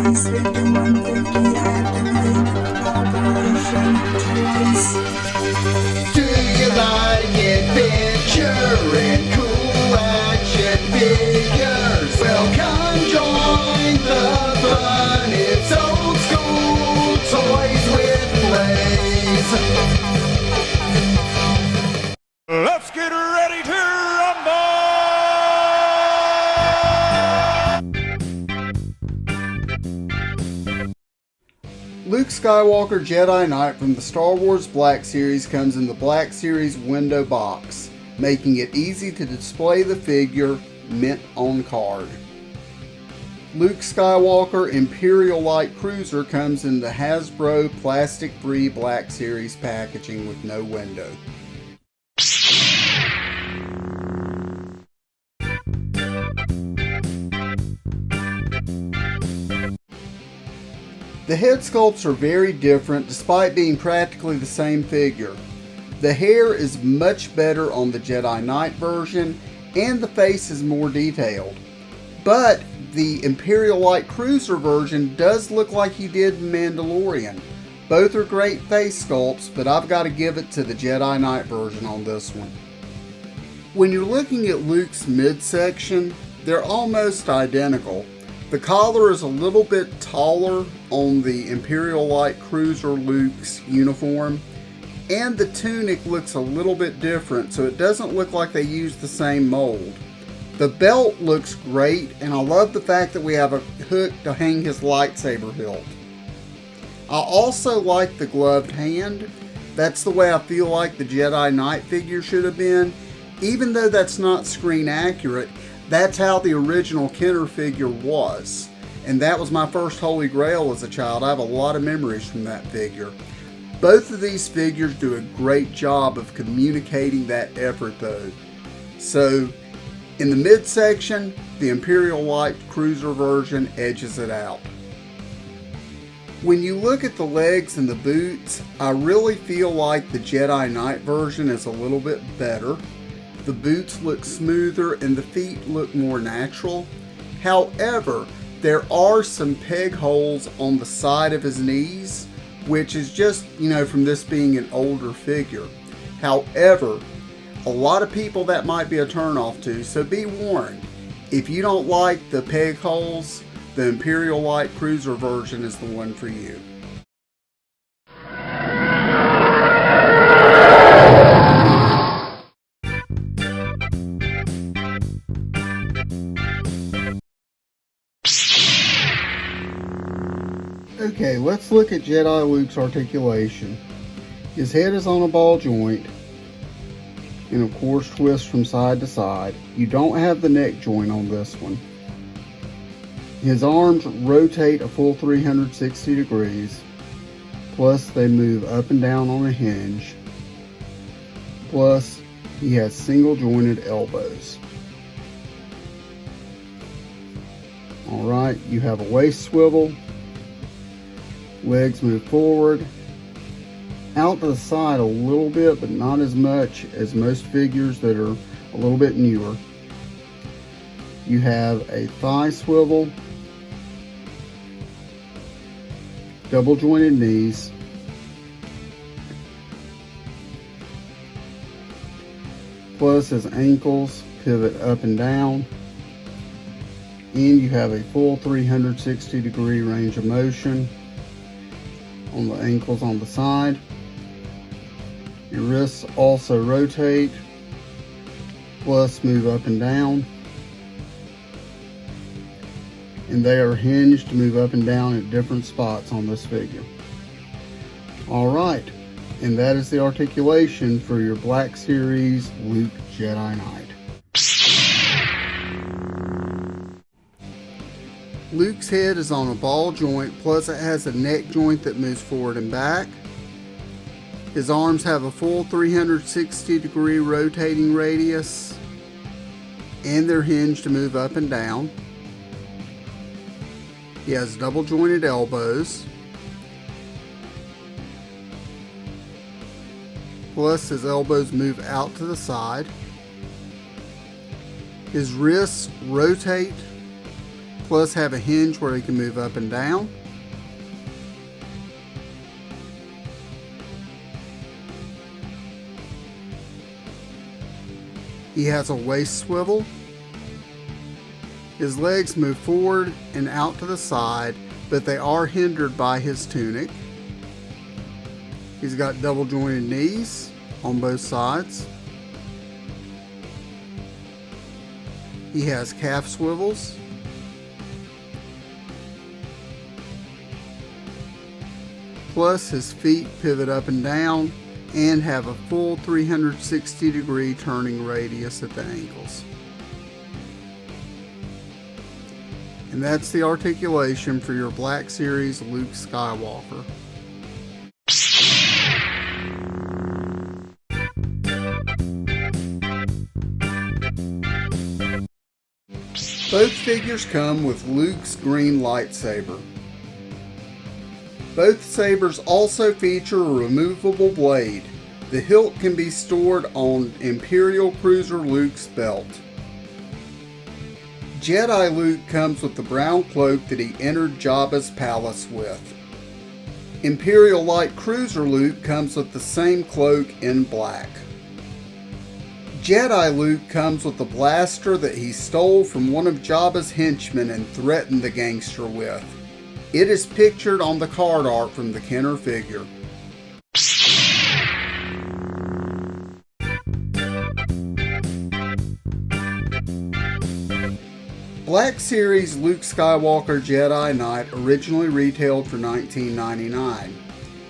This Victor 150 activate operation twice. Do you like adventure and cool action figures? Well, come join the fun. It's old school toys with plays. Let's get ready to rumble! Luke Skywalker Jedi Knight from the Star Wars Black Series comes in the Black Series window box, making it easy to display the figure mint on card. Luke Skywalker Imperial Light Cruiser comes in the Hasbro plastic-free Black Series packaging with no window. The head sculpts are very different despite being practically the same figure. The hair is much better on the Jedi Knight version and the face is more detailed. But the Imperial Light Cruiser version does look like he did in Mandalorian. Both are great face sculpts, but I've got to give it to the Jedi Knight version on this one. When you're looking at Luke's midsection, they're almost identical. The collar is a little bit taller on the Imperial Light Cruiser Luke's uniform, and the tunic looks a little bit different, so it doesn't look like they used the same mold. The belt looks great, and I love the fact that we have a hook to hang his lightsaber hilt. I also like the gloved hand. That's the way I feel like the Jedi Knight figure should have been. Even though that's not screen accurate, that's how the original Kenner figure was. And that was my first Holy Grail as a child. I have a lot of memories from that figure. Both of these figures do a great job of communicating that effort though. So, in the midsection, the Imperial Light Cruiser version edges it out. When you look at the legs and the boots, I really feel like the Jedi Knight version is a little bit better. The boots look smoother and the feet look more natural. However, there are some peg holes on the side of his knees, which is just, from this being an older figure. However, a lot of people that might be a turnoff to, so be warned. If you don't like the peg holes, the Imperial Light Cruiser version is the one for you. Okay, let's look at Jedi Luke's articulation. His head is on a ball joint, and of course twists from side to side. You don't have the neck joint on this one. His arms rotate a full 360 degrees, plus they move up and down on a hinge, plus he has single jointed elbows. Alright, you have a waist swivel, legs move forward, out to the side a little bit, but not as much as most figures that are a little bit newer. You have a thigh swivel, double jointed knees, plus his ankles pivot up and down, and you have a full 360 degree range of motion on the ankles on the side. Your wrists also rotate, plus move up and down, and they are hinged to move up and down at different spots on this figure. Alright, and that is the articulation for your Black Series Luke Jedi Knight. Luke's head is on a ball joint, plus it has a neck joint that moves forward and back. His arms have a full 360 degree rotating radius, and they're hinged to move up and down. He has double jointed elbows, plus his elbows move out to the side. His wrists rotate, plus have a hinge where he can move up and down. He has a waist swivel. His legs move forward and out to the side, but they are hindered by his tunic. He's got double jointed knees on both sides. He has calf swivels. Plus his feet pivot up and down and have a full 360-degree turning radius at the ankles. And that's the articulation for your Black Series Luke Skywalker. Both figures come with Luke's green lightsaber. Both sabers also feature a removable blade. The hilt can be stored on Imperial Cruiser Luke's belt. Jedi Luke comes with the brown cloak that he entered Jabba's palace with. Imperial Light Cruiser Luke comes with the same cloak in black. Jedi Luke comes with the blaster that he stole from one of Jabba's henchmen and threatened the gangster with. It is pictured on the card art from the Kenner figure. Black Series Luke Skywalker Jedi Knight originally retailed for $19.99.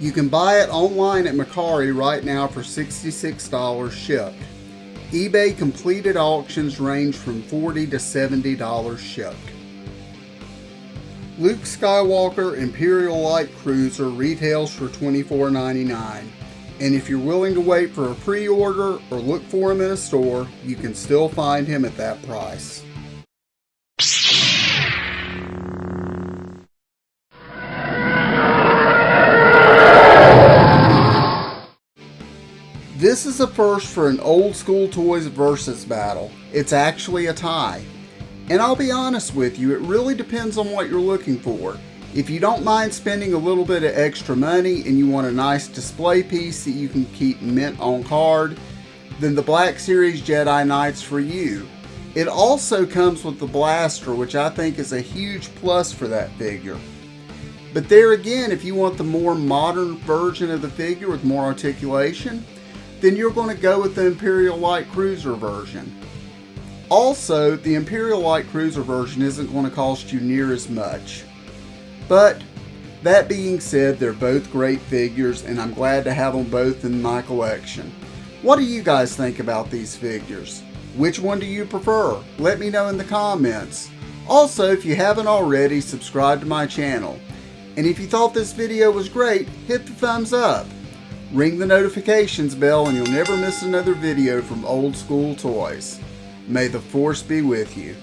You can buy it online at Mercari right now for $66 shipped. eBay completed auctions range from $40 to $70 shipped. Luke Skywalker Imperial Light Cruiser retails for $24.99, and if you're willing to wait for a pre-order or look for him in a store, you can still find him at that price. This is a first for an old school toys versus battle. It's actually a tie. And I'll be honest with you, it really depends on what you're looking for. If you don't mind spending a little bit of extra money and you want a nice display piece that you can keep mint on card, then the Black Series Jedi Knight's for you. It also comes with the blaster, which I think is a huge plus for that figure. But there again, if you want the more modern version of the figure with more articulation, then you're going to go with the Imperial Light Cruiser version. Also, the Imperial Light Cruiser version isn't going to cost you near as much. But, that being said, they're both great figures and I'm glad to have them both in my collection. What do you guys think about these figures? Which one do you prefer? Let me know in the comments. Also, if you haven't already, subscribe to my channel. And if you thought this video was great, hit the thumbs up. Ring the notifications bell and you'll never miss another video from Old School Toys. May the Force be with you.